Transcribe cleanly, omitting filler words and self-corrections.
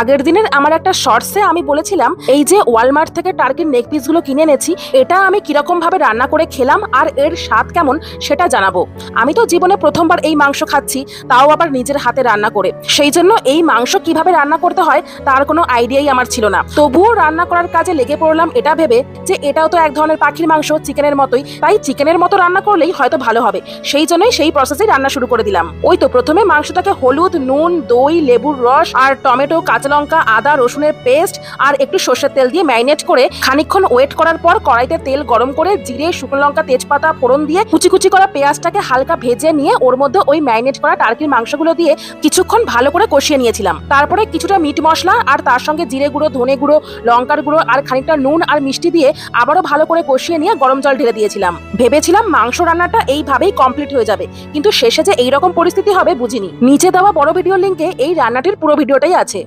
আগের দিনের আমার একটা শর্টসে আমি বলেছিলাম এই যে ওয়ালমার্ট থেকে টার্কির নেক পিসগুলো কিনে এনেছি এটা আমি কিরকম ভাবে রান্না করে খেলাম আর এর স্বাদ কেমন সেটা জানাবো। আমি তো জীবনে প্রথমবার এই মাংস খাচ্ছি, তাও আবার নিজের হাতে রান্না করে। সেই জন্য এই মাংস কিভাবে রান্না করতে হয় তার কোনো আইডিয়াই আমার ছিল না। তবুও রান্না করার কাজে লেগে পড়লাম এটা ভেবে যে এটাও তো এক ধরনের পাখির মাংস, চিকেনের মতোই, তাই চিকেনের মতো রান্না করলেই হয়তো ভালো হবে। সেই জন্যই সেই প্রসেসেই রান্না শুরু করে দিলাম। ওই তো প্রথমে মাংসটাকে হলুদ, নুন, দই, লেবুর রস আর টমেটো, কাঁচা লঙ্কা, আদা রসুনের পেস্ট আর একটু সর্ষের তেল দিয়ে ম্যারিনেট করে খানিকক্ষণ ওয়েট করার পর কড়াইতে তেল গরম করে জিরে, শুকনো লঙ্কা, তেজপাতা ফোড়ন দিয়ে কুচি কুচি করা পেঁয়াজটাকে হালকা ভেজে নিয়ে ওর মধ্যে ওই ম্যারিনেট করা টার্কির মাংসগুলো দিয়ে কিছুক্ষণ ভালো করে কষিয়ে নিয়েছিলাম। তারপরে কিছুটা মিট মশলা আর তার সঙ্গে জিরে গুঁড়ো, ধনে গুঁড়ো, লঙ্কার গুঁড়ো আর খানিকটা নুন আর মিষ্টি দিয়ে আবারও ভালো করে কষিয়ে নিয়ে গরম জল ঢেলে দিয়েছিলাম। ভেবেছিলাম মাংস রান্নাটা এইভাবেই কমপ্লিট হয়ে যাবে, কিন্তু শেষে যে এইরকম পরিস্থিতি হবে বুঝিনি। নিচে দেওয়া বড় ভিডিও লিঙ্কে এই রান্নাটির পুরো ভিডিওটাই আছে।